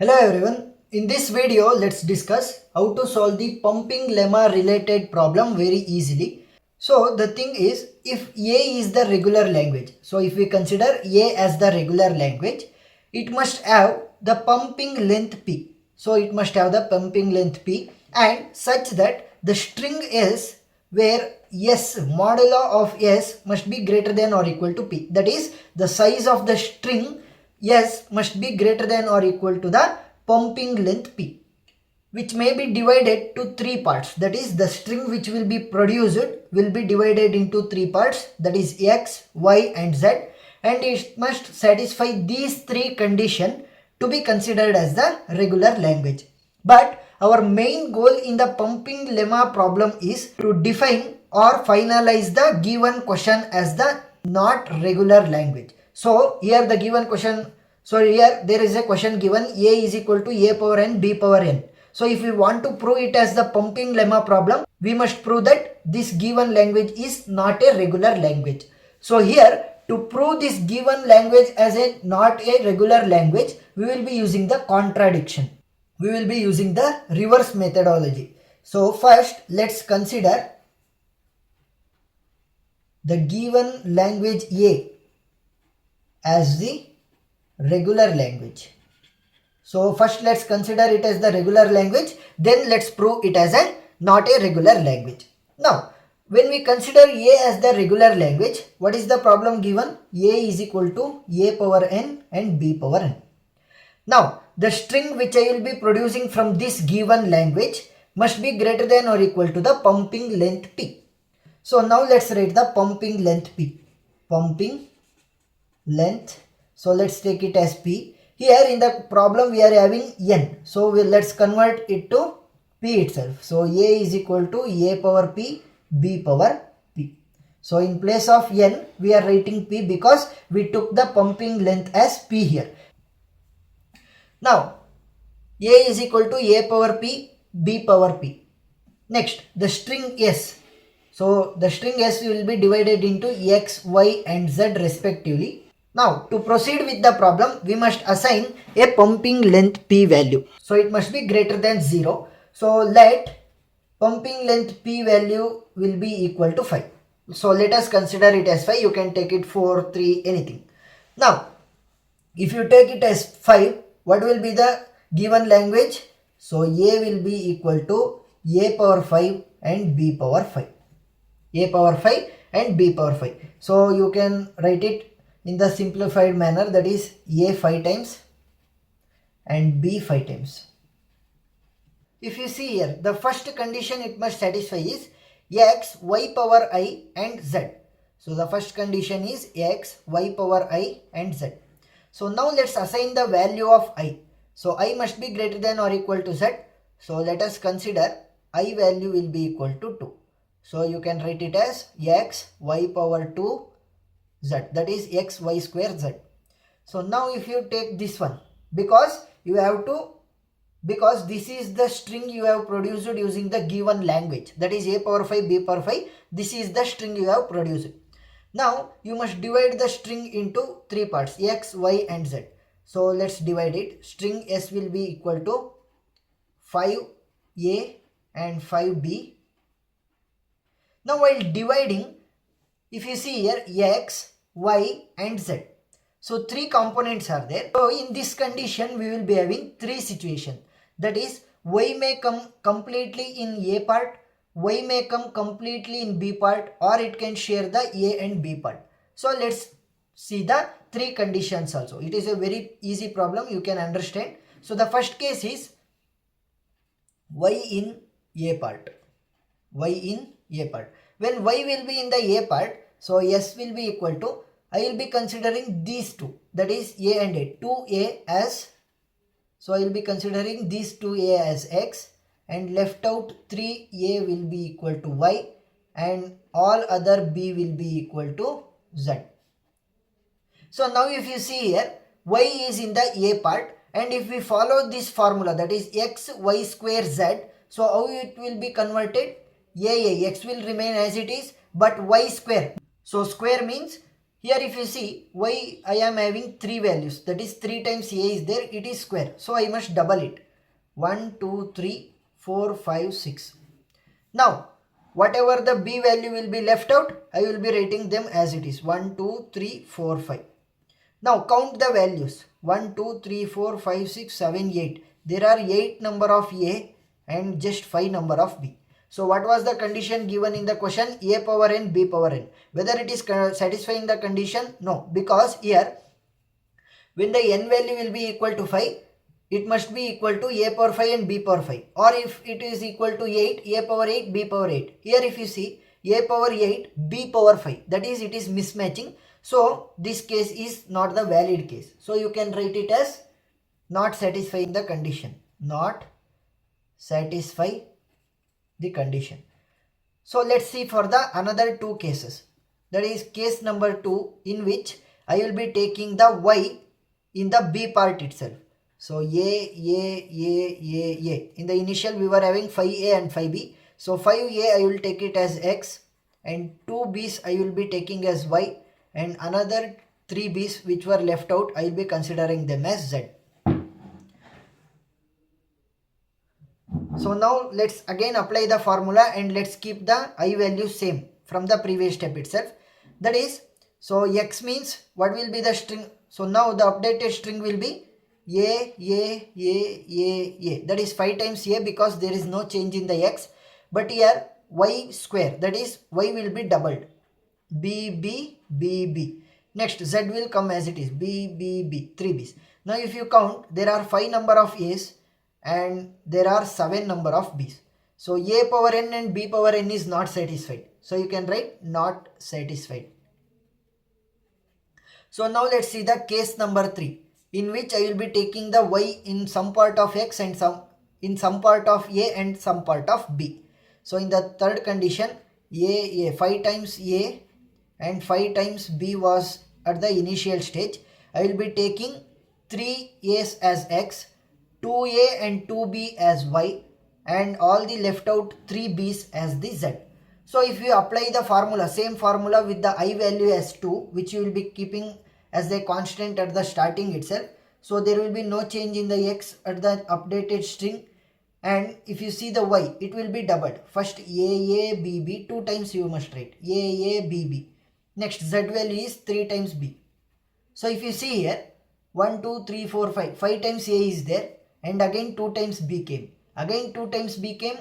Hello everyone. In this video, let's discuss how to solve the pumping lemma related problem very easily. So the thing is, if A is the regular language, so if we consider A as the regular language, it must have the pumping length P. So it must have the pumping length P and such that the string S where S modulo of S must be greater than or equal to P. That is, the size of the string S must be greater than or equal to the pumping length P, which may be divided to three parts. That is, the string which will be produced will be divided into three parts, that is X, Y and Z, and it must satisfy these three conditions to be considered as the regular language. But our main goal in the pumping lemma problem is to define or finalize the given question as the not regular language. So here the given question, so here there is a question given A is equal to A power n B power n. So if we want to prove it as the pumping lemma problem, we must prove that this given language is not a regular language. So here to prove this given language as a not a regular language, we will be using the contradiction. We will be using the reverse methodology. So first let's consider the given language A as the regular language. So first let's consider it as the regular language, then let's prove it as a not a regular language. Now when we consider A as the regular language, what is the problem given? A is equal to A power n and B power n. Now the string which I will be producing from this given language must be greater than or equal to the pumping length P. So now let's write the pumping length P. Pumping length. So let's take it as P. Here in the problem we are having n. So let's convert it to P itself. So A is equal to A power P, B power P. So in place of n we are writing P because we took the pumping length as P here. Now A is equal to A power P, B power P. Next the string S. So the string S will be divided into X, Y and Z respectively. Now to proceed with the problem, we must assign a pumping length P value. So it must be greater than 0. So let pumping length P value will be equal to 5. So let us consider it as 5. You can take it 4, 3, anything. Now if you take it as 5, what will be the given language? So A will be equal to A power 5 and B power 5. A power 5 and B power 5. So you can write it in the simplified manner, that is A 5 times and B 5 times. If you see here, the first condition it must satisfy is X, Y power I and Z. So the first condition is X, Y power I and Z. So now let's assign the value of I. So I must be greater than or equal to Z. So let us consider I value will be equal to 2. So you can write it as X, Y power 2 Z, that is X, Y square Z. So now if you take this one, because this is the string you have produced using the given language, that is A power 5, B power 5, this is the string you have produced. Now you must divide the string into three parts, X, Y and Z. So let's divide it. String S will be equal to 5A and 5B. Now while dividing, if you see here X, Y and Z. So three components are there. So in this condition we will be having three situations. That is, Y may come completely in A part, Y may come completely in B part, or it can share the A and B part. So let's see the three conditions also. It is a very easy problem, you can understand. So the first case is Y in A part. Y in A part. When Y will be in the A part, so S will be equal to, I will be considering these two, that is A and A, 2A as, so I will be considering these 2A as X and left out 3A will be equal to Y and all other B will be equal to Z. So now if you see here, Y is in the A part and if we follow this formula, that is X, Y square Z, so how it will be converted? X will remain as it is, but Y square. So square means Here if you see, y I am having 3 values, that is 3 times a is there, it is square. So I must double it. 1, 2, 3, 4, 5, 6. Now whatever the b value will be left out, I will be writing them as it is. 1, 2, 3, 4, 5. Now count the values. 1, 2, 3, 4, 5, 6, 7, 8. There are 8 number of a and just 5 number of b. So what was the condition given in the question? A power n, b power n. Whether it is satisfying the condition? No, because here when the n value will be equal to 5, it must be equal to a power 5 and b power 5. Or if it is equal to 8, a power 8, b power 8. Here if you see, a power 8, b power 5. That is, it is mismatching. So this case is not the valid case. So you can write it as not satisfying the condition. Not satisfy the condition. So let's see for the another two cases. That is case number 2, in which I will be taking the y in the b part itself. So a. In the initial we were having 5a and 5b. So 5a I will take it as x, and 2b's I will be taking as y, and another 3b's which were left out I will be considering them as z. So now let's again apply the formula and let's keep the I value same from the previous step itself. That is, so x means what will be the string? So now the updated string will be a. That is 5 times a because there is no change in the x. But here y square, that is y will be doubled. b. Next z will come as it is. b. 3 b's. Now if you count, there are 5 number of a's and there are 7 number of b's. So a power n and b power n is not satisfied. So you can write not satisfied. So now let's see the case number 3, in which I will be taking the y in some part of x and in some part of a and some part of b. So in the third condition, a 5 times a and 5 times b was at the initial stage. I will be taking 3 a's as x, 2a and 2b as y, and all the left out 3 b's as the z. So if you apply the formula, same formula with the I value as 2, which you will be keeping as a constant at the starting itself. So there will be no change in the x at the updated string. And if you see the y, it will be doubled. First b, 2 times you must write b. Next z value is 3 times b. So if you see here, 1, 2, 3, 4, 5. 5 times a is there, and again 2 times b came. Again 2 times b came,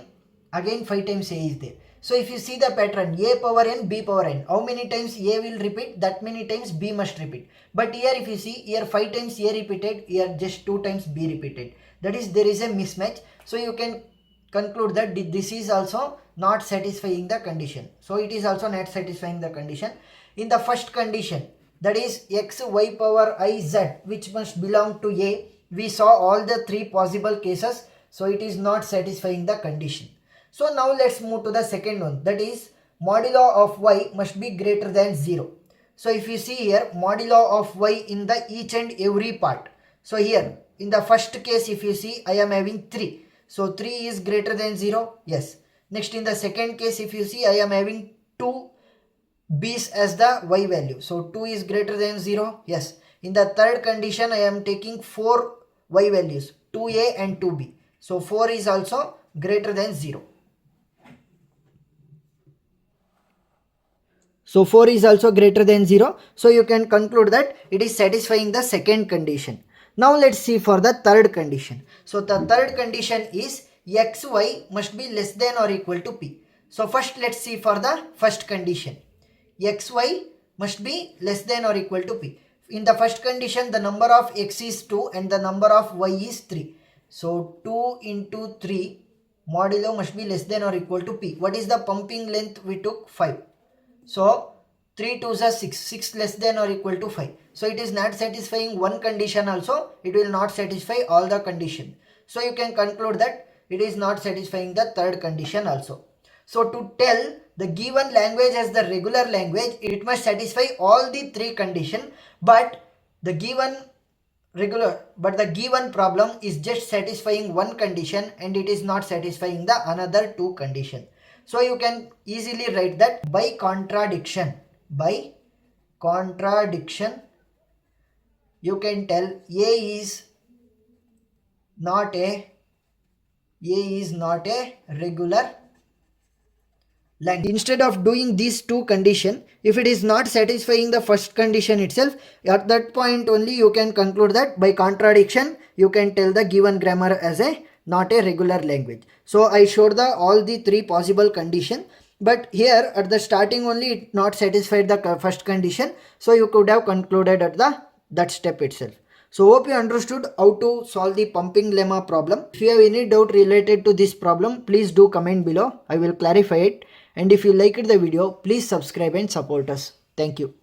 again 5 times a is there. So if you see the pattern, a power n, b power n, how many times a will repeat, that many times b must repeat. But here if you see, here 5 times a repeated, here just 2 times b repeated. That is, there is a mismatch. So you can conclude that this is also not satisfying the condition. So it is also not satisfying the condition. In the first condition, that is x, y power I, z, which must belong to a, we saw all the 3 possible cases. So it is not satisfying the condition. So now let's move to the second one, that is modulo of y must be greater than 0. So if you see here, modulo of y in the each and every part. So here in the first case, if you see, I am having 3. So 3 is greater than 0. Yes. Next in the second case, if you see, I am having 2 b's as the y value. So 2 is greater than 0. Yes. In the third condition, I am taking 4 y values, 2a and 2b. So 4 is also greater than 0. So 4 is also greater than 0. So you can conclude that it is satisfying the second condition. Now let's see for the third condition. So the third condition is xy must be less than or equal to p. So first let's see for the first condition. Xy must be less than or equal to p. In the first condition, the number of x is 2 and the number of y is 3. So 2 into 3 modulo must be less than or equal to p. What is the pumping length we took? 5. So 3 2s are 6. 6 less than or equal to 5. So it is not satisfying one condition also. It will not satisfy all the condition. So you can conclude that it is not satisfying the third condition also. So to tell the given language as the regular language, it must satisfy all the 3 conditions, but the given problem is just satisfying one condition and it is not satisfying the another 2 condition. So you can easily write that by contradiction. By contradiction, you can tell A is not a regular language. Instead of doing these two conditions, if it is not satisfying the first condition itself, at that point only you can conclude that by contradiction you can tell the given grammar as a not a regular language. So I showed the all the three possible conditions, but here at the starting only it not satisfied the first condition, so you could have concluded at the that step itself. So hope you understood how to solve the pumping lemma problem. If you have any doubt related to this problem, please do comment below. I will clarify it. And if you liked the video, please subscribe and support us. Thank you.